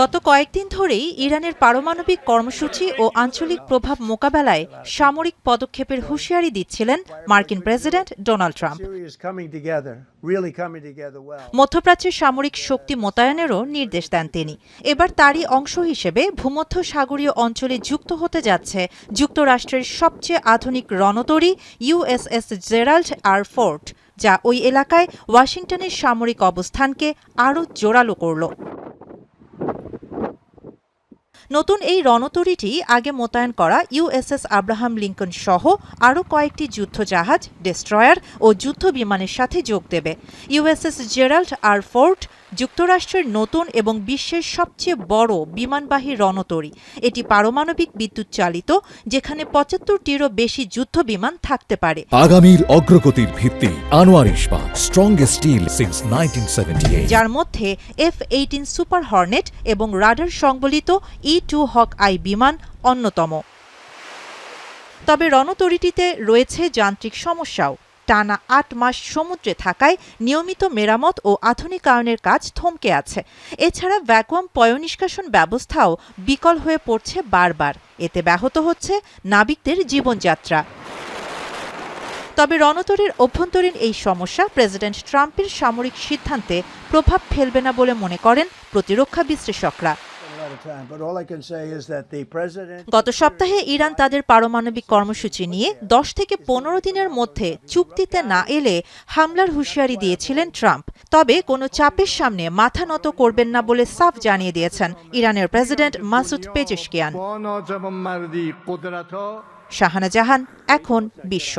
গত কয়েকদিন ধরেই ইরানের পারমাণবিক কর্মসূচি ও আঞ্চলিক প্রভাব মোকাবেলায় সামরিক পদক্ষেপের হুঁশিয়ারি দিচ্ছিলেন মার্কিন প্রেসিডেন্ট ডোনাল্ড ট্রাম্প। মধ্যপ্রাচ্যের সামরিক শক্তি মোতায়েনেরও নির্দেশ দেন তিনি। এবার তারই অংশ হিসেবে ভূমধ্য সাগরীয় অঞ্চলে যুক্ত হতে যাচ্ছে যুক্তরাষ্ট্রের সবচেয়ে আধুনিক রণতরী ইউএসএস জেরাল্ড আর ফোর্ড, যা ওই এলাকায় ওয়াশিংটনের সামরিক অবস্থানকে আরও জোরালো করল। নতুন এই রণতরীটি আগে মোতায়েন করা ইউএসএস আব্রাহাম লিঙ্কন সহ আরও কয়েকটি যুদ্ধজাহাজ, ডেস্ট্রয়ার ও যুদ্ধ বিমানের সাথে যোগ দেবে। ইউএসএস জেরাল্ড আর ফোর্ড যুক্তরাষ্ট্রের নতুন এবং বিশ্বের সবচেয়ে বড় বিমানবাহী রণতরী। এটি পারমাণবিক বিদ্যুৎ চালিত, যেখানে ৭৫টিরও বেশি যুদ্ধ বিমান থাকতে পারে। আগামীর অগ্রগতির ভিত্তি আনোয়ার ইস্পাত, স্ট্রংগেস্ট স্টিল সিন্স 1978, যার মধ্যে F-18 সুপার হর্নেট এবং রাডার সংবলিত E-2 হক আই বিমান অন্যতম। তবে রণতরীটিতে রয়েছে যান্ত্রিক সমস্যাও। টানা ৮ মাস সমুদ্রে থাকায় নিয়মিত মেরামত ও আধুনিকায়নের কাজ থমকে আছে। এছাড়া ভ্যাকুয়াম পয়ঃনিষ্কাশন ব্যবস্থাও বিকল হয়ে পড়ছে বারবার। এতে ব্যাহত হচ্ছে নাবিকদের জীবনযাত্রা। তবে রণতরীর অভ্যন্তরীণ এই সমস্যা প্রেসিডেন্ট ট্রাম্পের সামরিক সিদ্ধান্তে প্রভাব ফেলবে না বলে মনে করেন প্রতিরক্ষা বিশ্লেষকরা। গত সপ্তাহে ইরান তাদের পারমাণবিক কর্মসূচি নিয়ে ১০ থেকে ১৫ দিনের মধ্যে চুক্তিতে না এলে হামলার হুঁশিয়ারি দিয়েছিলেন ট্রাম্প। তবে কোনো চাপের সামনে মাথা নত করবেন না বলে সাফ জানিয়ে দিয়েছেন ইরানের প্রেসিডেন্ট মাসুদ পেজেশকিয়ান। শাহানা জাহান, এখন বিশ্ব।